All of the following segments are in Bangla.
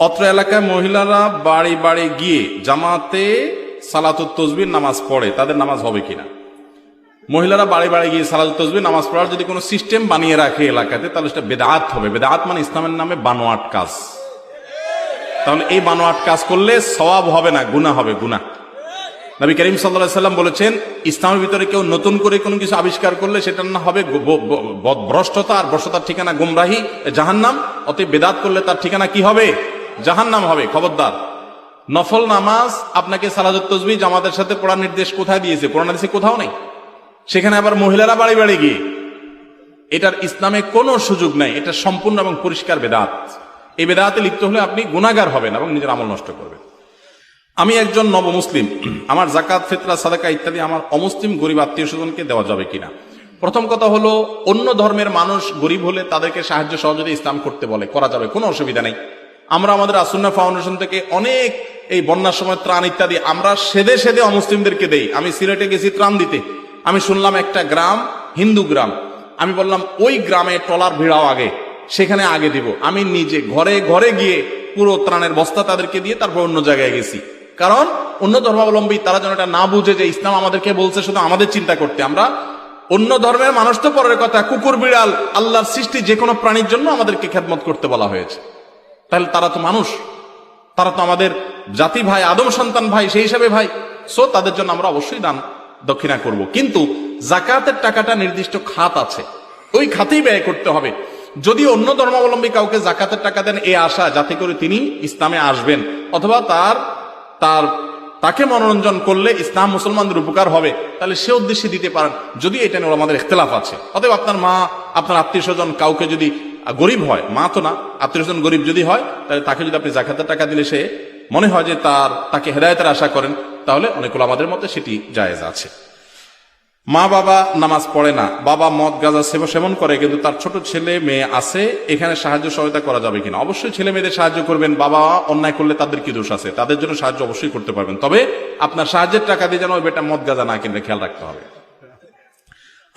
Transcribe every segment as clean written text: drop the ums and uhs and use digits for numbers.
অত্র এলাকায় মহিলারা বাড়ি বাড়ি গিয়ে জামাতে সালাতুত তাসবিহ নামাজ পড়ে, তাদের নামাজ হবে কিনা? মহিলারা বাড়ি বাড়ি গিয়ে সালাতুত তাসবিহ নামাজ পড়ার যদি কোনো সিস্টেম বানিয়ে রাখে এলাকাতে, তাহলে সেটা বেদাত হবে। বেদাত মানে ইসলামের নামে বানোয়াট কাজ। তাহলে এই বানোয়াট কাজ করলে সওয়াব হবে না, গুনাহ হবে, গুনাহ। নবী করিম সাল্লাল্লাহু আলাইহি সাল্লাম বলেছেন, ইসলামের ভিতরে কেউ নতুন করে কোনো কিছু আবিষ্কার করলে সেটা না হবে ভ্রষ্টতা, আর ভ্রষ্টতার ঠিকানা গুমরাহি, জাহান্নাম। অতএব বেদাত করলে তার ঠিকানা কি হবে? জাহান্নাম হবে। খবরদার। নফল নামাজ আপনাকে সালাতুত তাসবিহ জামাতের সাথে পড়ার নির্দেশ কোথায় দিয়েছে? কোরআন হাদিসে কোথাও নেই। সেখানে আবার মহিলারা বাড়ি বাড়ি গিয়ে, এটার ইসলামে কোনো সুযোগ নাই। এটা সম্পূর্ণ এবং পরিষ্কার বেদাত। এই বেদাতে লিপ্ত হলে আপনি গুনাহগার হবেন এবং নিজের আমল নষ্ট করবেন। আমি একজন নবমুসলিম, আমার যাকাত, ফিতরা, সাদাকা ইত্যাদি আমার অমুসলিম গরিব আত্মীয় স্বজনকে দেওয়া যাবে কিনা? প্রথম কথা হলো, অন্য ধর্মের মানুষ গরিব হলে তাদেরকে সাহায্য সহযোগিতা ইসলাম করতে বলে, করা যাবে, কোনো অসুবিধা নেই। আমরা আমাদের আসুন্নাহ ফাউন্ডেশন থেকে অনেক এই বন্যার সময় ত্রাণ ইত্যাদি আমরা সেদে সেদে অমুসলিমদেরকে দেই। আমি সিলেটে গেছি ত্রাণ দিতে, আমি শুনলাম একটা গ্রাম হিন্দু গ্রাম, আমি বললাম ওই গ্রামে ট্রলার ভিড়াও আগে, সেখানে আগে দিব। আমি নিজে ঘরে ঘরে গিয়ে পুরো ত্রাণের বস্তা তাদেরকে দিয়ে তারপর অন্য জায়গায় গেছি। কারণ অন্য ধর্মাবলম্বী তারা যেন এটা না বুঝে যে ইসলাম আমাদেরকে বলছে শুধু আমাদের চিন্তা করতে। আমরা অন্য ধর্মের মানুষ তো পরের কথা, কুকুর বিড়াল আল্লাহর সৃষ্টি যে কোনো প্রাণীর জন্য আমাদেরকে খেদমত করতে বলা হয়েছে। তাহলে তারা তো মানুষ, তারা তো আমাদের জাতি ভাই, আদম সন্তান ভাই, সেই হিসাবে ভাই। সো তাদের জন্য আমরা অবশ্যই দান দক্ষিণা করব। কিন্তু যাকাতের টাকাটা নির্দিষ্ট খাত আছে, ওই খাতেই ব্যয় করতে হবে। যদি অন্য ধর্মাবলম্বী কাউকে যাকাতের টাকা দেন এই আশা যাতে করে তিনি ইসলামে আসবেন, অথবা তাকে মনোরঞ্জন করলে ইসলাম মুসলমানদের উপকার হবে, তাহলে সে উদ্দেশ্যে দিতে পারেন, যদি এটা নিয়ে আমাদের ইখতিলাফ আছে। অতএব আপনার মা, আপনার আত্মীয় স্বজন কাউকে যদি গরিব হয়, মা তো না, আত্মীয় স্বজন গরিব যদি হয়, তাহলে তাকে যদি আপনি যাকাতের টাকা দিলে সে মনে হয় যে তাকে হেদায়েতের আশা করেন, তাহলে অনেকগুলো আমাদের মতে সেটি জায়েজ আছে। মা বাবা নামাজ পড়ে না, বাবা মদ গাঁজা সেবন করে, কিন্তু তার ছোট ছেলে মেয়ে আছে, এখানে সাহায্য সহায়তা করা যাবে কিনা? অবশ্যই ছেলে মেয়েদের সাহায্য করবেন। বাবা অন্যায় করলে তাদের কি দোষ আছে? তাদের জন্য সাহায্য অবশ্যই করতে পারবেন, তবে আপনার সাহায্যের টাকা দিয়ে যেন বেটা মদ গাঁজা না কিনলে খেয়াল রাখতে হবে।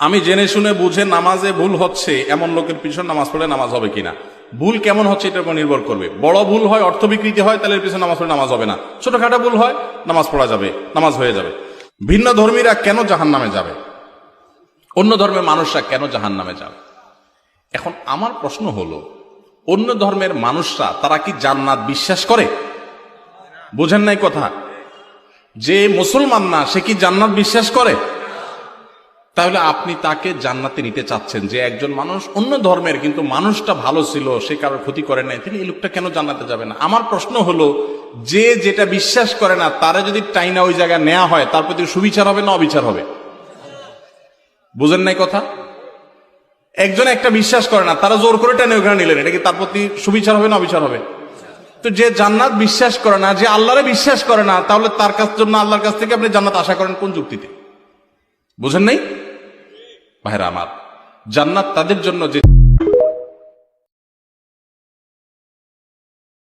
আমি জেনে শুনে বুঝে নামাজে ভুল হচ্ছে এমন লোকের পিছনে নামাজ পড়লে নামাজ হবে কিনা? ভুল কেমন হচ্ছে এটার উপর নির্ভর করবে। বড় ভুল হয়, অর্থ বিকৃতি হয়, তাহলে এর পিছনে নামাজ পড়লে নামাজ হবে না। ছোটখাটো ভুল হয়, নামাজ পড়া যাবে, নামাজ হয়ে যাবে। ভিন্ন ধর্মীরা কেন জাহান্নামে যাবে? অন্য ধর্মের মানুষরা কেন জাহান্নামে যাবে? এখন আমার প্রশ্ন হলো, অন্য ধর্মের মানুষরা তারা কি জান্নাত বিশ্বাস করে? বোঝেন নাই কথা? যে মুসলমান না সে কি জান্নাত বিশ্বাস করে? তাহলে আপনি তাকে জান্নাতে নিতে চাচ্ছেন, যে একজন মানুষ অন্য ধর্মের কিন্তু মানুষটা ভালো ছিল, সে কারোর ক্ষতি করে নাই, তিনি এই লোকটা কেন জান্নাতে যাবে না? আমার প্রশ্ন হলো, যে যেটা বিশ্বাস করে না তারা যদি টাইনা ওই জায়গায় নেওয়া হয়, তার প্রতি সুবিচার হবে না অবিচার হবে? বুঝেন নাই কথা? একজন একটা বিশ্বাস করে না, তারা জোর করে টেনে ওখানে নিলেন, এটা কি তার প্রতি সুবিচার হবে না অবিচার হবে? তো যে জান্নাত বিশ্বাস করে না, যে আল্লাহরে বিশ্বাস করে না, তাহলে তার জন্য আল্লাহর কাছ থেকে আপনি জান্নাত আশা করেন কোন যুক্তিতে? বুঝেন নাই ভাইরা আমার? জান্নাত তাদের জন্য যে